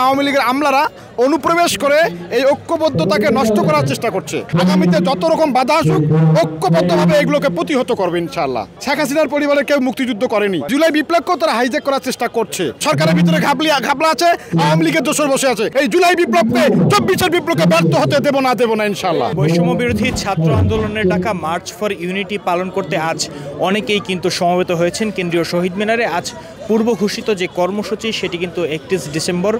আওয়ামী লীগের আমলারা অনুপ্রবেশ করে এই ঐক্যবদ্ধতাকে নষ্ট করার চেষ্টা করছে। আগামীতে যত রকম বাধা আসুক ঐক্যবদ্ধভাবে এগুলোকে প্রতিহত করবে ইনশাআল্লাহ। শেখ হাসিনার পরিবারের কেউ মুক্তিযুদ্ধ করেনি, জুলাই বিপ্লবকেও তারা হাইজ্যাক করার চেষ্টা করছে। সরকারের ভিতরে ঘাবলা আছে, আওয়ামী লীগের দোসর বসে আছে। এই জুলাই বিপ্লবকে 24-এর বিপ্লবকে ব্যর্থ হতে দেব না ইনশাআল্লাহ। বৈষম্য বিরোধী ছাত্র আন্দোলনের ডাকা মার্চ ফর ইউনিটি পালন করতে আজ অনেকেই কিন্তু সমবেত হয়েছেন কেন্দ্রীয় শহীদ মিনারে। আজ পূর্ব ঘোষিত যে কর্মসূচি সেটি কিন্তু 31 ডিসেম্বর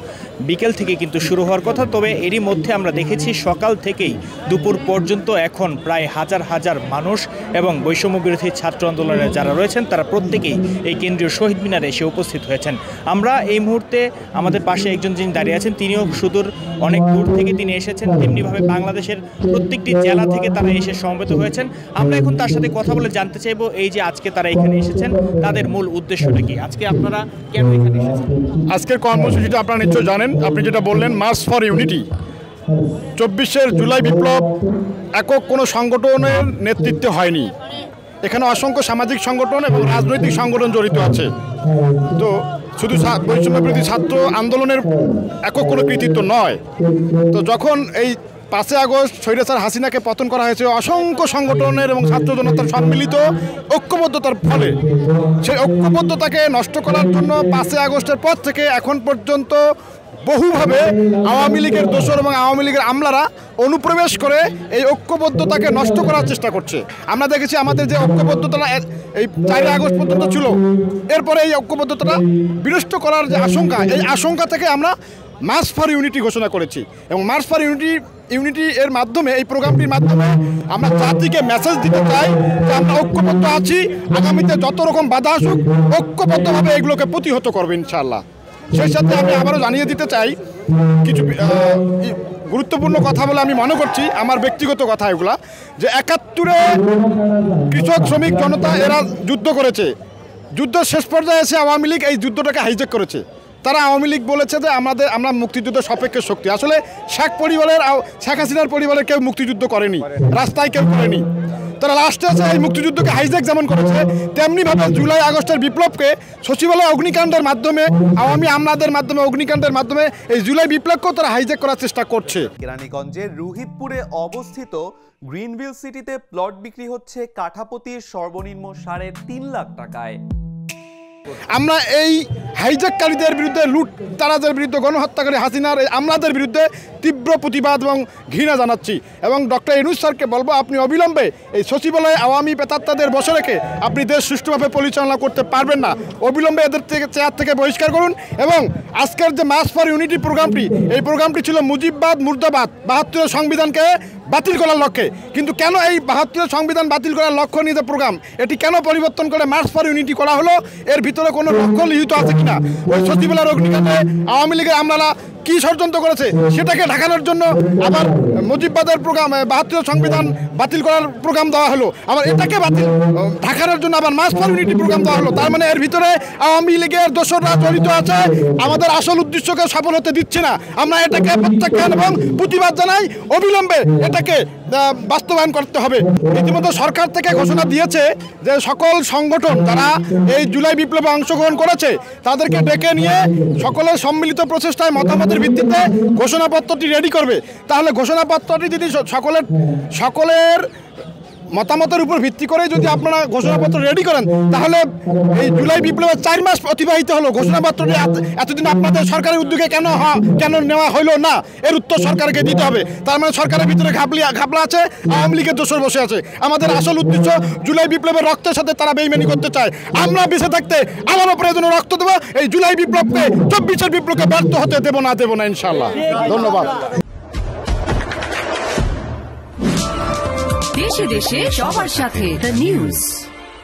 বিকেল থেকে কিন্তু শুরু হওয়ার কথা। তবে এরই মধ্যে আমরা দেখেছি সকাল থেকেই দুপুর পর্যন্ত এখন প্রায় হাজার হাজার মানুষ এবং বৈষম্য বিরোধী ছাত্র আন্দোলনে যারা রয়েছেন তারা প্রত্যেকেই এই কেন্দ্রীয় শহীদ মিনারে এসে উপস্থিত হয়েছেন। আমরা এই মুহূর্তে আমাদের পাশে একজন যিনি দাঁড়িয়ে আছেন তিনিও সুদূর অনেক দূর থেকে তিনি এসেছেন, তেমনিভাবে বাংলাদেশের প্রত্যেকটি জেলা থেকে তারা এসে সমবেত হয়েছেন। আমরা এখন তার সাথে কথা বলে জানতে চাইবো এই যে আজকে তারা এখানে এসেছেন তাদের মূল উদ্দেশ্যটা কি, আজকে আপনারা কেন এখানে এসেছেন? আজকের কর্মসূচিটা আপনারা নিশ্চয় জানেন, আপনি যেটা বললেন মার্চ ফর ইউনিটি। 24 জুলাই বিপ্লব একক কোনো সংগঠনের নেতৃত্বে হয়নি, এখানে অসংখ্য সামাজিক সংগঠন এবং রাজনৈতিক সংগঠন জড়িত আছে। তো শুধু বৈষম্য বিরোধী ছাত্র আন্দোলনের একক কোনো কৃতিত্ব নয়। তো যখন এই 5 আগস্ট স্বৈরাচার হাসিনাকে পতন করা হয়েছে অসংখ্য সংগঠনের এবং ছাত্র জনতার সম্মিলিত ঐক্যবদ্ধতার ফলে, সেই ঐক্যবদ্ধতাকে নষ্ট করার জন্য 5 আগস্টের পর থেকে এখন পর্যন্ত বহুভাবে আওয়ামী লীগের দোসর এবং আওয়ামী লীগের আমলারা অনুপ্রবেশ করে এই ঐক্যবদ্ধতাকে নষ্ট করার চেষ্টা করছে। আমরা দেখেছি আমাদের যে ঐক্যবদ্ধতাটা এই 4 আগস্ট পর্যন্ত ছিল, এরপরে এই ঐক্যবদ্ধতাটা বিনষ্ট করার যে আশঙ্কা, এই আশঙ্কা থেকে আমরা মার্চ ফর ইউনিটি ঘোষণা করেছি। এবং মার্চ ফর ইউনিটি এর মাধ্যমে, এই প্রোগ্রামটির মাধ্যমে আমরা জাতিকে মেসেজ দিতে চাই যে আমরা ঐক্যবদ্ধ আছি, আগামীতে যত রকম বাধা আসুক ঐক্যবদ্ধভাবে এগুলোকে প্রতিহত করবে ইনশাআল্লাহ। সেই সাথে আমি আবারও জানিয়ে দিতে চাই কিছু গুরুত্বপূর্ণ কথা বলে আমি মনে করছি, আমার ব্যক্তিগত কথা এগুলা, যে 71-এ কৃষক শ্রমিক জনতা এরা যুদ্ধ করেছে, যুদ্ধের শেষ পর্যায়ে এসে আওয়ামী লীগ এই যুদ্ধটাকে হাইজ্যাক করেছে। তারা আওয়ামী লীগ বলেছে যে আমরা মুক্তিযুদ্ধের সপক্ষে শক্তি। আসলে শেখ হাসিনার পরিবারের কেউ মুক্তিযুদ্ধ করেনি, রাস্তায় কেউ করেনি। তারা লাস্টে আছে এই মুক্তিযুদ্ধকে হাইজ্যাক যেমন করেছে, তেমনিভাবে জুলাই আগস্টের বিপ্লবকে সচিবালয় অগ্নিকাণ্ডের মাধ্যমে, আওয়ামী আমলাদের মাধ্যমে, অগ্নিকাণ্ডের মাধ্যমে এই জুলাই বিপ্লবকেও তারা হাইজ্যাক করার চেষ্টা করছে। কেরানীগঞ্জের রুহিতপুরে অবস্থিত গ্রিনভিল সিটিতে প্লট বিক্রি হচ্ছে কাঠাপতির সর্বনিম্ন 3.5 লাখ টাকায়। আমরা এই হাইজ্যাককারীদের বিরুদ্ধে, লুটতারাদের বিরুদ্ধে, গণহত্যাকারী হাসিনার এই আমলাদের বিরুদ্ধে তীব্র প্রতিবাদ এবং ঘৃণা জানাচ্ছি। এবং ডক্টর ইউনূস স্যারকে বলবো, আপনি অবিলম্বে এই সচিবালয়ে আওয়ামী পেতাত্তাদের বসে রেখে আপনি দেশ সুষ্ঠুভাবে পরিচালনা করতে পারবেন না। অবিলম্বে এদের চেয়ার থেকে বহিষ্কার করুন। এবং আজকের যে মার্চ ফর ইউনিটি প্রোগ্রামটি, এই প্রোগ্রামটি ছিল মুজিববাদ মুর্দাবাদ 72 সংবিধানকে বাতিল করার লক্ষ্যে। কিন্তু কেন এই 72 সংবিধান বাতিল করার লক্ষ্য নিয়ে যে প্রোগ্রাম, এটি কেন পরিবর্তন করে মার্চ ফর ইউনিটি করা হলো? এর ভিতরে কোনো লক্ষ্য নিহিত আছে কিনা? ওই সচিবালয়ের অগ্নিকাণ্ডে আওয়ামী লীগের আমলারা কি ষড়যন্ত্র করেছে সেটাকে ঢাকানোর জন্য আবার মুজিববাদের প্রোগ্রাম, 72 সংবিধান বাতিল করার প্রোগ্রাম দেওয়া হলো। আবার এটাকে ঢাকানোর জন্য আবার মার্চ ফর ইউনিটি প্রোগ্রাম দেওয়া হলো। তার মানে এর ভিতরে আওয়ামী লীগের দোসররা জড়িত আছে, আমাদের আসল উদ্দেশ্যকে সফল হতে দিচ্ছে না। আমরা এটাকে প্রত্যাখ্যান এবং প্রতিবাদ জানাই, অবিলম্বে এটাকে বাস্তবায়ন করতে হবে। ইতিমধ্যে সরকার থেকে ঘোষণা দিয়েছে যে সকল সংগঠন যারা এই জুলাই বিপ্লবে অংশগ্রহণ করেছে তাদেরকে ডেকে নিয়ে সকলের সম্মিলিত প্রচেষ্টায় মতামতের ভিত্তিতে ঘোষণাপত্রটি রেডি করবে। তাহলে ঘোষণাপত্রটি যদি সকলের মতামতের উপর ভিত্তি করে যদি আপনারা ঘোষণাপত্র রেডি করেন, তাহলে এই জুলাই বিপ্লবের 4 মাস অতিবাহিত হলো। ঘোষণাপত্রটি এতদিন আপনাদের সরকারের উদ্যোগে কেন নেওয়া হইলো না, এর উত্তর সরকারকে দিতে হবে। তার মানে সরকারের ভিতরে ঘাবলা আছে, আওয়ামী লীগের দোসর বসে আছে। আমাদের আসল উদ্দেশ্য জুলাই বিপ্লবের রক্তের সাথে তারা বেইমানি করতে চায়। আমরা বেঁচে থাকতে আমার উপরে যেন রক্ত দেবো, এই জুলাই বিপ্লবকে 24-এর বিপ্লবকে ব্যর্থ হতে দেব না ইনশাআল্লাহ। ধন্যবাদ। দেশে দেশে সবার সাথে দ্য নিউজ।